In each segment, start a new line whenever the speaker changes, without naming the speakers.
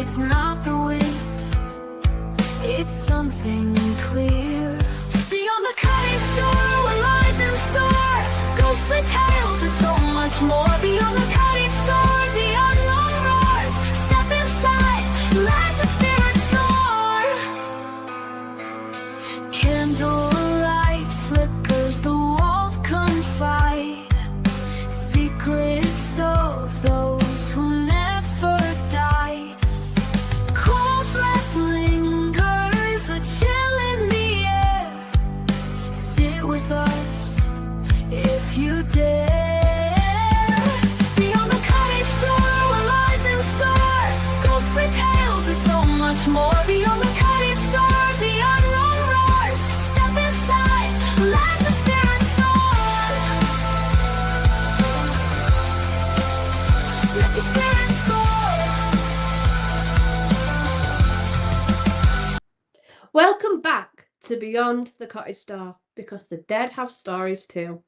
It's not the wind, it's something clear. Beyond the cottage door, what lies in store? Ghostly tales and so much more. Beyond the cottage door, the unknown roars. Step inside, let the spirit soar. Candlelight flickers, the walls confide. Secrets of those who never died. Cold breath lingers, a chill in the air. Sit with us if you dare. Beyond the cottage door, what lies in store? Ghostly tales and so much more. Beyond the cottage door, the unknown roars. Step inside, let the spirit soar. Let the spirit soar.
Welcome back to Beyond the Cottage Door, because the dead have stories too.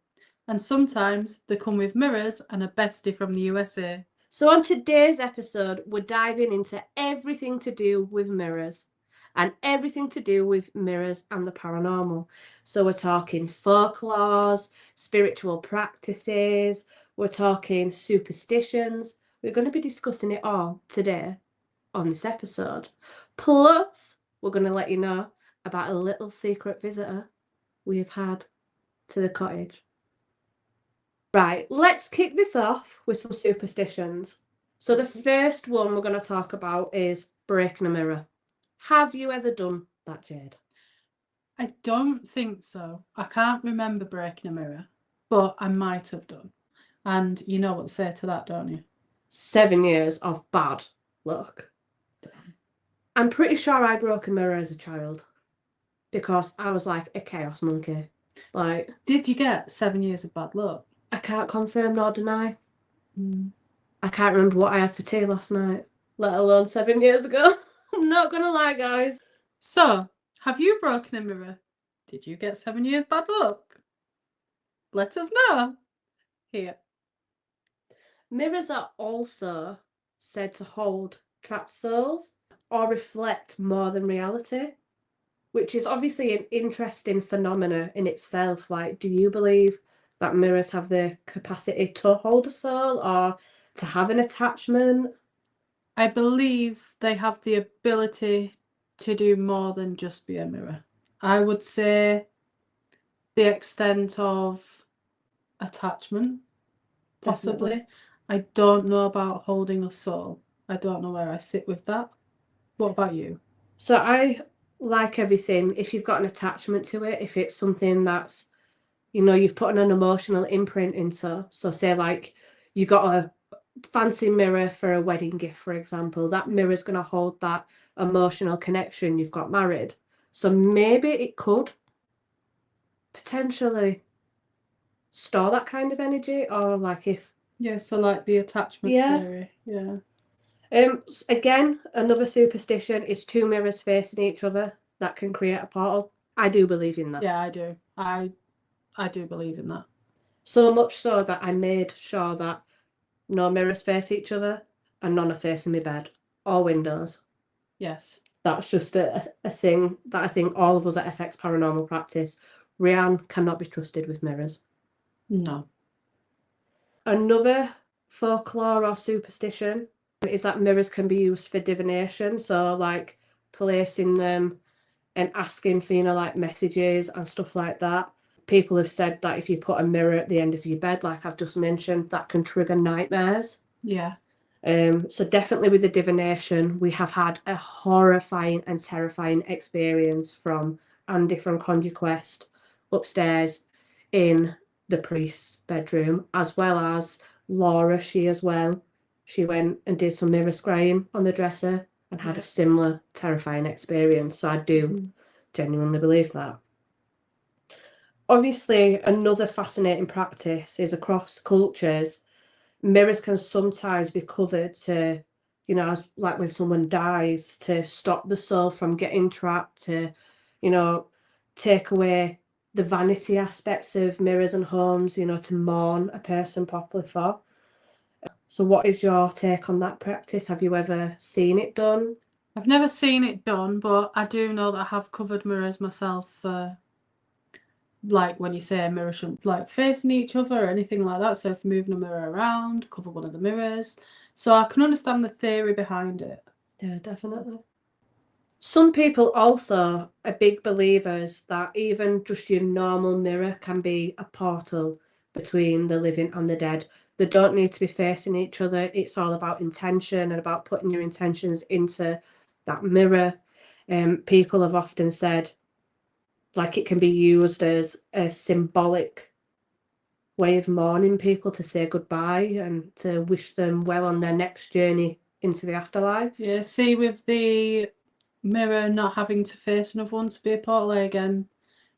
And sometimes they come with mirrors and a bestie from the USA.
So on today's episode, we're diving into everything to do with mirrors and everything to do with mirrors and the paranormal. So we're talking folklores, spiritual practices, we're talking superstitions. We're going to be discussing it all today on this episode. Plus, we're going to let you know about a little secret visitor we have had to the cottage. Right, let's kick this off with some superstitions. So the first one we're going to talk about is breaking a mirror. Have you ever done that, Jade?
I don't think so. I can't remember breaking a mirror, but I might have done. And you know what to say to that, don't you?
7 years of bad luck. I'm pretty sure I broke a mirror as a child because I was like a chaos monkey. Like,
Did you get 7 years of bad luck?
I can't confirm nor deny. I can't remember what I had for tea last night, let alone 7 years ago. I'm not gonna lie, guys.
So, have you broken a mirror? Did you get 7 years bad luck? Let us know. Here.
Mirrors are also said to hold trapped souls or reflect more than reality, which is obviously an interesting phenomena in itself. Like, do you believe that mirrors have the capacity to hold a soul or to have an attachment?
I believe they have the ability to do more than just be a mirror. I would say the extent of attachment, possibly.
Definitely.
I don't know about holding a soul. I don't know where I sit with that. What about you?
So I like everything if you've got an attachment to it, if it's something that's, you've put an emotional imprint into. So say like you got a fancy mirror for a wedding gift, for example, that mirror's going to hold that emotional connection. You've got married. So maybe it could potentially store that kind of energy, or like if...
Yeah, so like the attachment theory. Yeah.
Again, another superstition is two mirrors facing each other that can create a portal. I do believe in that.
Yeah, I do. I do believe in that.
So much so that I made sure that no mirrors face each other and none are facing my bed or windows.
Yes.
That's just a thing that I think all of us at FX Paranormal practice. Rianne cannot be trusted with mirrors.
No.
Another folklore or superstition is that mirrors can be used for divination. So like placing them and asking for, like messages and stuff like that. People have said that if you put a mirror at the end of your bed, like I've just mentioned, that can trigger nightmares.
Yeah.
So definitely with the divination, we have had a horrifying and terrifying experience from Andy from Conjure Quest upstairs in the priest's bedroom, as well as Laura, she went and did some mirror scrying on the dresser and had a similar terrifying experience. So I do genuinely believe that. Obviously, another fascinating practice is across cultures, mirrors can sometimes be covered to, as like when someone dies, to stop the soul from getting trapped, to, take away the vanity aspects of mirrors and homes, to mourn a person properly for. So what is your take on that practice? Have you ever seen it done?
I've never seen it done, but I do know that I have covered mirrors myself. Like when you say a mirror shouldn't like facing each other or anything like that. So if you're moving a mirror around, cover one of the mirrors. So I can understand the theory behind it.
Yeah, definitely. Some people also are big believers that even just your normal mirror can be a portal between the living and the dead. They don't need to be facing each other. It's all about intention and about putting your intentions into that mirror. People have often said, like, it can be used as a symbolic way of mourning people, to say goodbye and to wish them well on their next journey into the afterlife.
Yeah, see, with the mirror not having to face another one to be a portal, I again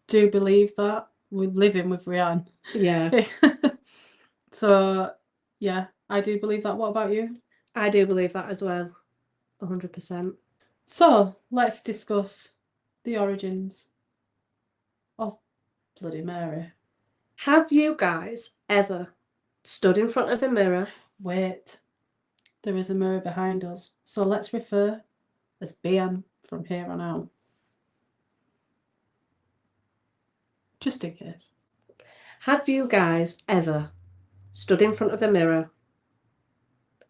do believe that. We're living with Rianne.
Yeah,
So, yeah, I do believe that. What about you?
I do believe that as well, 100%.
So, let's discuss the origins of Bloody Mary.
Have you guys ever stood in front of a mirror?
Wait, there is a mirror behind us. So let's refer as BM from here on out. Just in case.
Have you guys ever stood in front of a mirror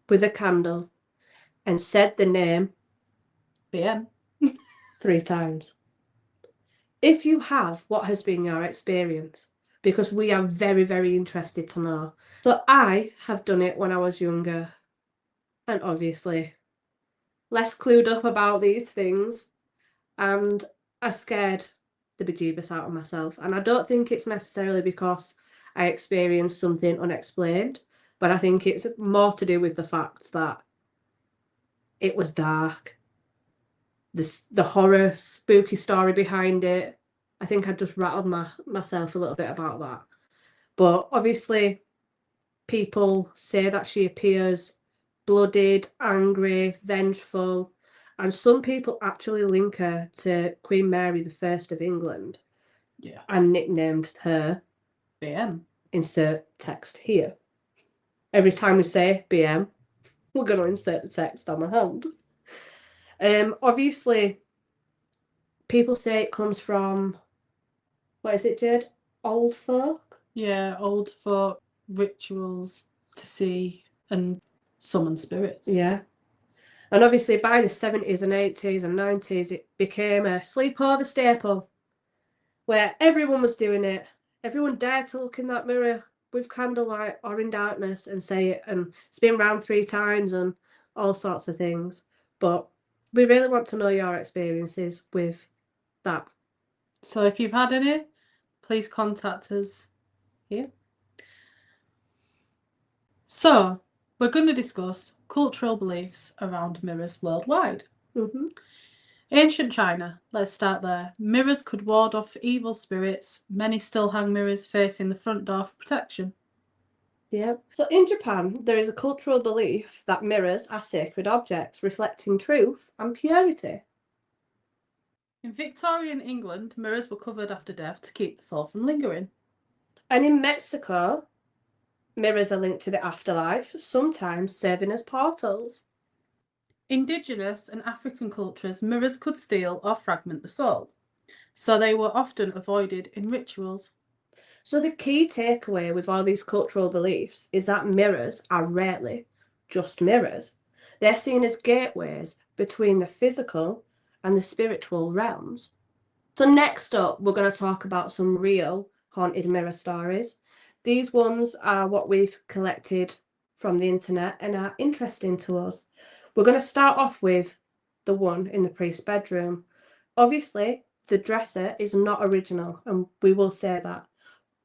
with a candle and said the name
BM.
3 times? If you have, what has been your experience? Because we are very, very interested to know. So I have done it when I was younger, and obviously less clued up about these things, and I scared the bejeebus out of myself. And I don't think it's necessarily because I experienced something unexplained, but I think it's more to do with the fact that it was dark. The horror, spooky story behind it. I think I just rattled myself a little bit about that. But obviously, people say that she appears bloodied, angry, vengeful, and some people actually link her to Queen Mary I of England.
Yeah.
And nicknamed her
BM.
Insert text here. Every time we say BM, we're going to insert the text on my hand. Obviously, people say it comes from, what is it, Jade? Old folk?
Yeah, old folk rituals to see and summon spirits.
Yeah. And obviously by the 70s and 80s and 90s, it became a sleepover staple where everyone was doing it. Everyone dared to look in that mirror with candlelight or in darkness and say it, and spin round 3 times and all sorts of things. But we really want to know your experiences with that.
So if you've had any, please contact us here. So we're going to discuss cultural beliefs around mirrors worldwide.
Mm-hmm.
Ancient China, let's start there. Mirrors could ward off evil spirits. Many still hang mirrors facing the front door for protection.
Yeah. So in Japan, there is a cultural belief that mirrors are sacred objects reflecting truth and purity.
In Victorian England, mirrors were covered after death to keep the soul from lingering.
And in Mexico, mirrors are linked to the afterlife, sometimes serving as portals.
Indigenous and African cultures, mirrors could steal or fragment the soul, so they were often avoided in rituals.
So the key takeaway with all these cultural beliefs is that mirrors are rarely just mirrors. They're seen as gateways between the physical and the spiritual realms. So next up, we're going to talk about some real haunted mirror stories. These ones are what we've collected from the internet and are interesting to us. We're going to start off with the one in the priest's bedroom. Obviously, the dresser is not original, and we will say that.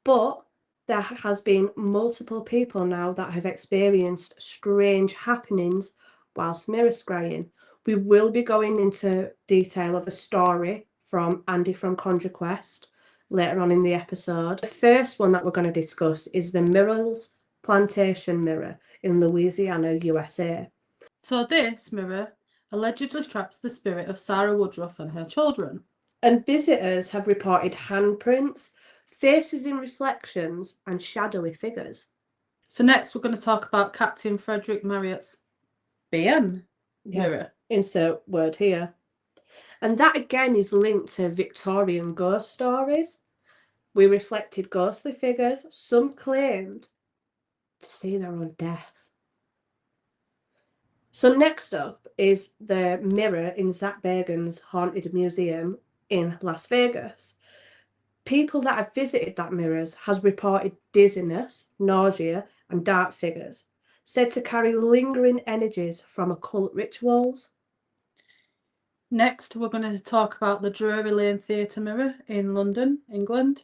But there has been multiple people now that have experienced strange happenings whilst mirror scrying. We will be going into detail of a story from Andy from Conjure Quest later on in the episode. The first one that we're going to discuss is the Mirrors Plantation Mirror in Louisiana, USA.
So this mirror allegedly traps the spirit of Sarah Woodruff and her children.
And visitors have reported handprints, faces in reflections, and shadowy figures.
So next we're going to talk about Captain Frederick Marriott's BM mirror.
Insert word here. And that again is linked to Victorian ghost stories. We reflected ghostly figures. Some claimed to see their own death. So next up is the mirror in Zach Bagans' Haunted Museum in Las Vegas. People that have visited that mirrors has reported dizziness, nausea, and dark figures, said to carry lingering energies from occult rituals.
Next, we're going to talk about the Drury Lane Theatre mirror in London, England.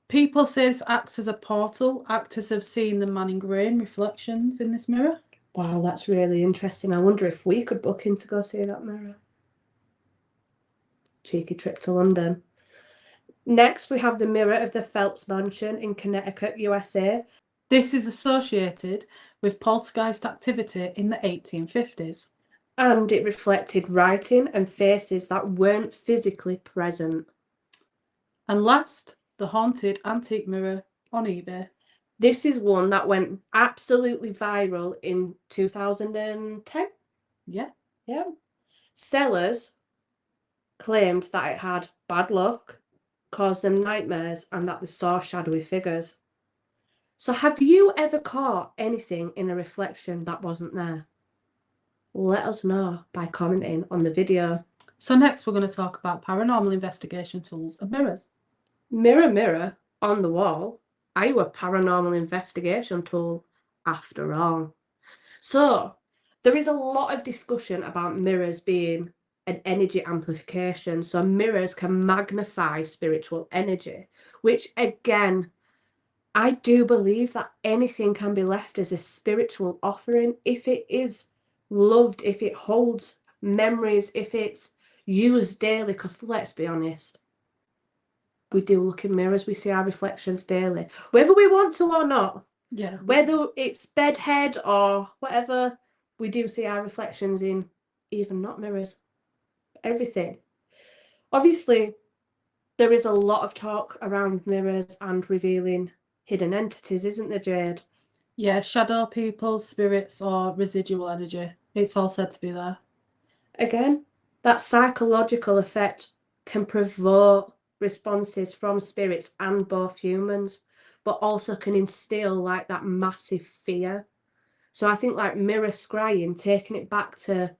People say this acts as a portal. Actors have seen the man in grey reflections in this mirror.
Wow, that's really interesting. I wonder if we could book in to go see that mirror. Cheeky trip to London. Next, we have the mirror of the Phelps Mansion in Connecticut, USA.
This is associated with poltergeist activity in the 1850s.
And it reflected writing and faces that weren't physically present.
And last, the haunted antique mirror on eBay.
This is one that went absolutely viral in 2010.
Yeah.
Yeah. Sellers claimed that it had bad luck, caused them nightmares, and that they saw shadowy figures. So have you ever caught anything in a reflection that wasn't there? Let us know by commenting on the video.
So next we're going to talk about paranormal investigation tools and mirrors.
Mirror, mirror on the wall, are you a paranormal investigation tool after all? So there is a lot of discussion about mirrors being an energy amplification. So mirrors can magnify spiritual energy, which again, I do believe that anything can be left as a spiritual offering if it is loved, if it holds memories, if it's used daily. Because let's be honest, we do look in mirrors, we see our reflections daily, whether we want to or not.
Yeah.
Whether it's bedhead or whatever, we do see our reflections in even not mirrors. Everything. Obviously, there is a lot of talk around mirrors and revealing hidden entities, isn't there, Jade?
Yeah, shadow people, spirits, or residual energy. It's all said to be there.
Again, that psychological effect can provoke responses from spirits and both humans, but also can instill like that massive fear. So I think like mirror scrying, taking it back to,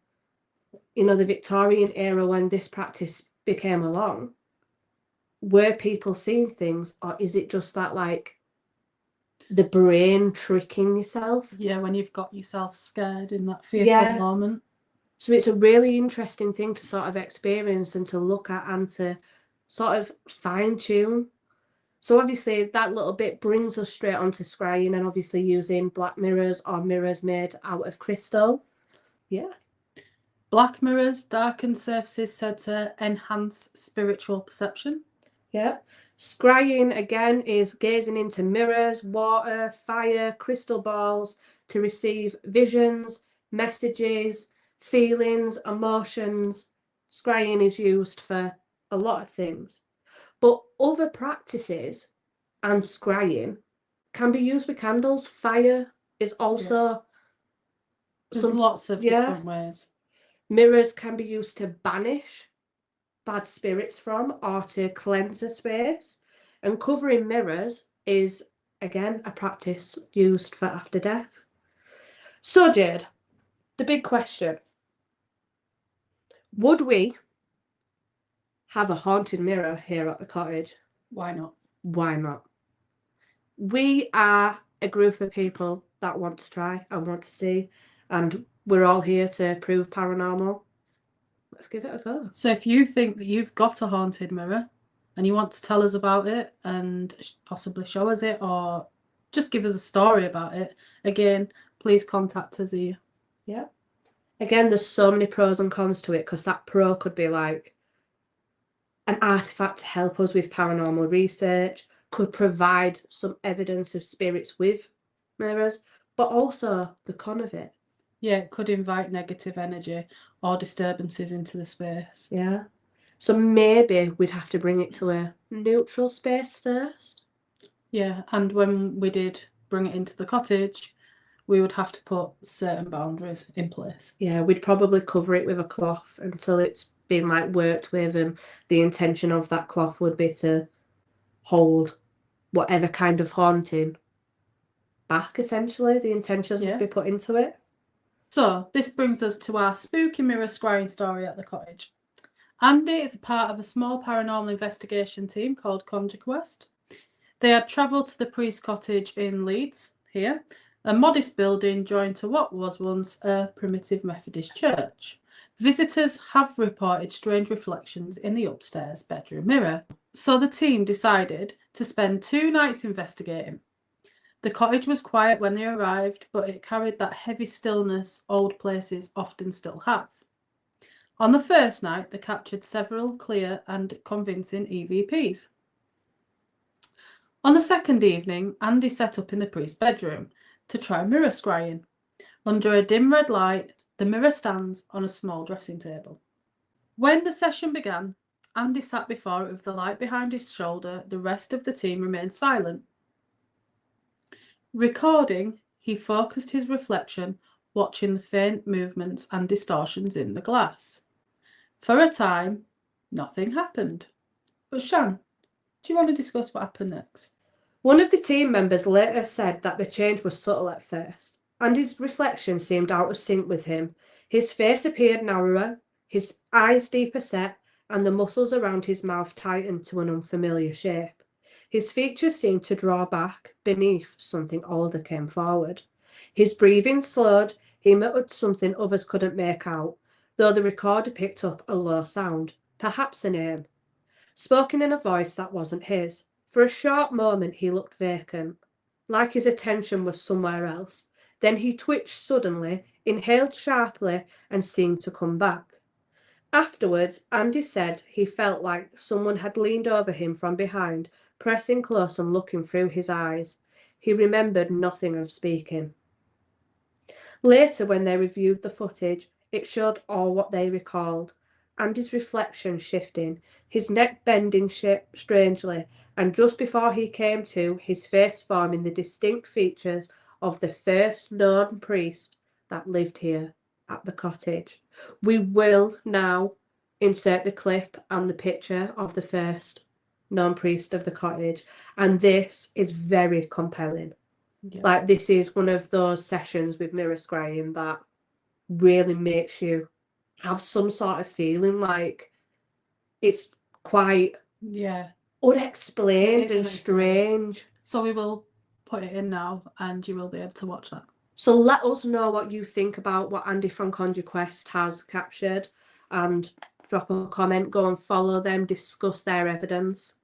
you know, the Victorian era when this practice became along, were people seeing things, or is it just that like the brain tricking yourself?
Yeah, when you've got yourself scared in that fearful moment.
So it's a really interesting thing to sort of experience and to look at and to sort of fine tune. So obviously that little bit brings us straight onto scrying and obviously using black mirrors or mirrors made out of crystal. Yeah.
Black mirrors, darkened surfaces said to enhance spiritual perception.
Yeah. Scrying again is gazing into mirrors, water, fire, crystal balls to receive visions, messages, feelings, emotions. Scrying is used for a lot of things. But other practices and scrying can be used with candles. Fire is also
There's lots of different ways.
Mirrors can be used to banish bad spirits from or to cleanse a space. And covering mirrors is, again, a practice used for after death. So, Jade, the big question. Would we have a haunted mirror here at the cottage?
Why not?
Why not? We are a group of people that want to try and want to see, and we're all here to prove paranormal. Let's give it a go.
So if you think that you've got a haunted mirror and you want to tell us about it and possibly show us it or just give us a story about it, again, please contact us here.
Yeah. Again, there's so many pros and cons to it, because that pro could be like an artifact to help us with paranormal research, could provide some evidence of spirits with mirrors, but also the con of it.
Yeah, it could invite negative energy or disturbances into the space.
Yeah. So maybe we'd have to bring it to a neutral space first.
Yeah, and when we did bring it into the cottage, we would have to put certain boundaries in place.
Yeah, we'd probably cover it with a cloth until it's been like worked with, and the intention of that cloth would be to hold whatever kind of haunting back, essentially. The intentions would be put into it.
So this brings us to our spooky mirror scrying story at the cottage. Andy is a part of a small paranormal investigation team called Conjure Quest. They had travelled to the Priests Cottage in Leeds, here, a modest building joined to what was once a primitive Methodist church. Visitors have reported strange reflections in the upstairs bedroom mirror, so the team decided to spend 2 nights investigating. The cottage was quiet when they arrived, but it carried that heavy stillness old places often still have. On the first night, they captured several clear and convincing EVPs. On the second evening, Andy set up in the priest's bedroom to try mirror scrying. Under a dim red light, the mirror stands on a small dressing table. When the session began, Andy sat before it with the light behind his shoulder. The rest of the team remained silent. Recording, he focused his reflection, watching the faint movements and distortions in the glass. For a time, nothing happened. But Shan, do you want to discuss what happened next?
One of the team members later said that the change was subtle at first, and his reflection seemed out of sync with him. His face appeared narrower, his eyes deeper set, and the muscles around his mouth tightened to an unfamiliar shape. His features seemed to draw back beneath something older came forward. His breathing slowed, he muttered something others couldn't make out, though the recorder picked up a low sound, perhaps a name, spoken in a voice that wasn't his. For a short moment he looked vacant, like his attention was somewhere else. Then he twitched suddenly, inhaled sharply, and seemed to come back. Afterwards, Andy said he felt like someone had leaned over him from behind, pressing close and looking through his eyes. He remembered nothing of speaking. Later, when they reviewed the footage, it showed all what they recalled. Andy's reflection shifting, his neck bending strangely, and just before he came to, his face forming the distinct features of the first known priest that lived here at the cottage. We will now insert the clip and the picture of the first known priest of the cottage, and this is very compelling. Like, this is one of those sessions with mirror scrying that really makes you have some sort of feeling like it's quite unexplained and strange.
So we will put it in now and you will be able to watch that.
So let us know what you think about what Andy from Conjure Quest has captured, and drop a comment, go and follow them, discuss their evidence.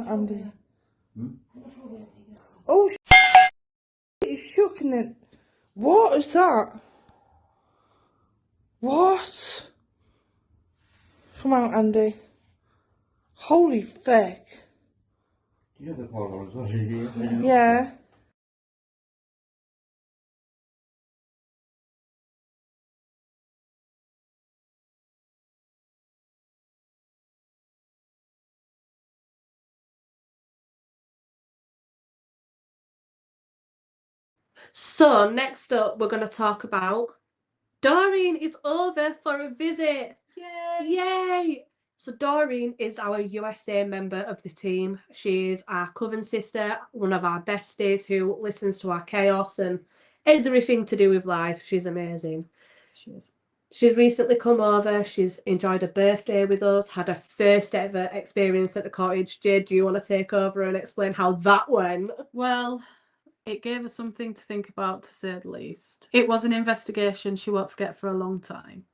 Andy. Oh, it's shocking it. What is that? What? Come on, Andy. Holy feck.
Do you have the follow as well?
Yeah.
So next up, we're going to talk about Doreen is over for a visit.
Yay!
Yay! So Doreen is our USA member of the team. She's our coven sister, one of our besties who listens to our chaos and everything to do with life. She's amazing.
She is.
She's recently come over. She's enjoyed a birthday with us, had her first ever experience at the cottage. Jade, do you want to take over and explain how that went?
Well, it gave us something to think about, to say the least. It was an investigation she won't forget for a long time.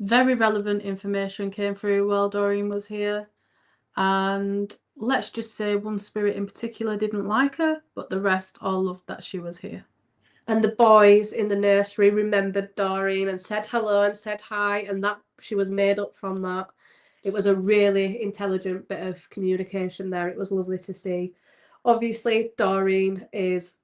Very relevant information came through while Doreen was here. And let's just say one spirit in particular didn't like her, but the rest all loved that she was here.
And the boys in the nursery remembered Doreen and said hello and said hi, and that she was made up from that. It was a really intelligent bit of communication there. It was lovely to see. Obviously, Doreen is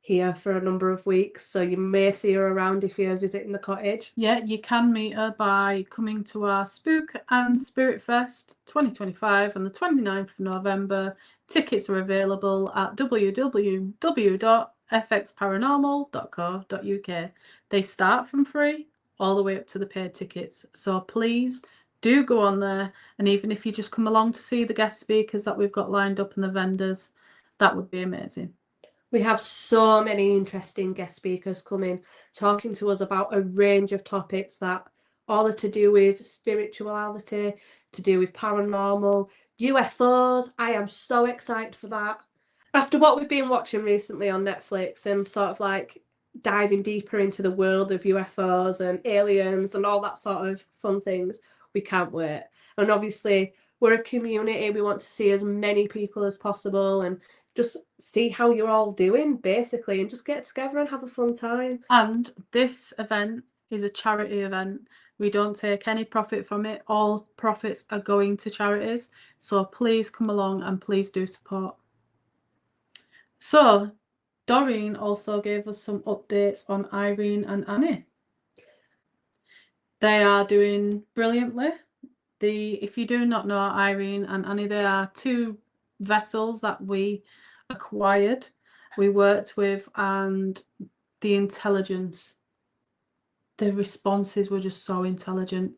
here for a number of weeks, so you may see her around if you're visiting the cottage.
Yeah, you can meet her by coming to our Spook and Spirit Fest 2025 on the 29th of November. Tickets are available at www.fxparanormal.co.uk. They start from free all the way up to the paid tickets. So please do go on there. And even if you just come along to see the guest speakers that we've got lined up and the vendors, that would be amazing.
We have so many interesting guest speakers coming, talking to us about a range of topics that all are to do with spirituality, to do with paranormal, UFOs. I am so excited for that. After what we've been watching recently on Netflix and sort of like diving deeper into the world of UFOs and aliens and all that sort of fun things, we can't wait. And obviously, we're a community. We want to see as many people as possible and just see how you're all doing, basically, and just get together and have a fun time.
And this event is a charity event. We don't take any profit from it. All profits are going to charities. So please come along and please do support. So Doreen also gave us some updates on Irene and Annie. They are doing brilliantly. If you do not know Irene and Annie, they are two vessels that we acquired, we worked with, and the intelligence, the responses were just so intelligent.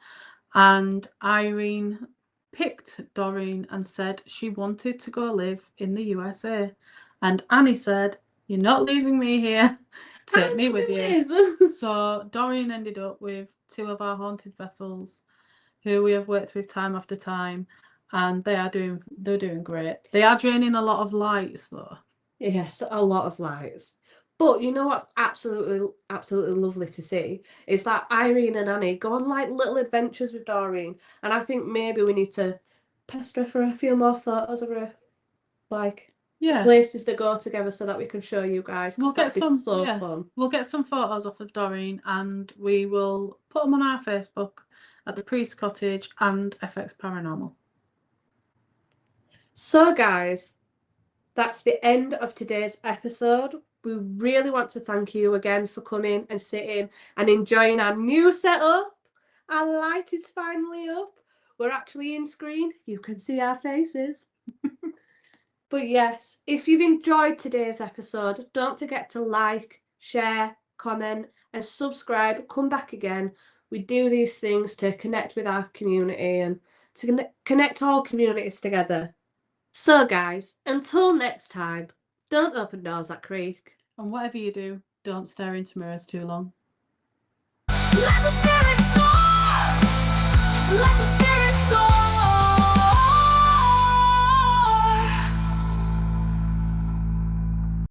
And Irene picked Doreen and said she wanted to go live in the USA. And Annie said, "You're not leaving me here. Take me with you." So Doreen ended up with two of our haunted vessels who we have worked with time after time, and they're doing great. They are draining a lot of lights though.
Yes, a lot of lights. But you know what's absolutely lovely to see is that Irene and Annie go on like little adventures with Doreen, and I think maybe we need to pester her for a few more photos of her, like places to go together so that we can show you guys.
We'll get
that'd be so fun.
We'll get some photos off of Doreen and we will put them on our Facebook at the Priests Cottage and FX Paranormal.
So guys, that's the end of today's episode. We really want to thank you again for coming and sitting and enjoying our new setup. Our light is finally up. We're actually in screen. You can see our faces. But yes, if you've enjoyed today's episode, don't forget to like, share, comment, and subscribe. Come back again. We do these things to connect with our community and to connect all communities together. So guys, until next time, don't open doors that creak.
And whatever you do, don't stare into mirrors too long.
Let the spirit soar! Let the spirit soar!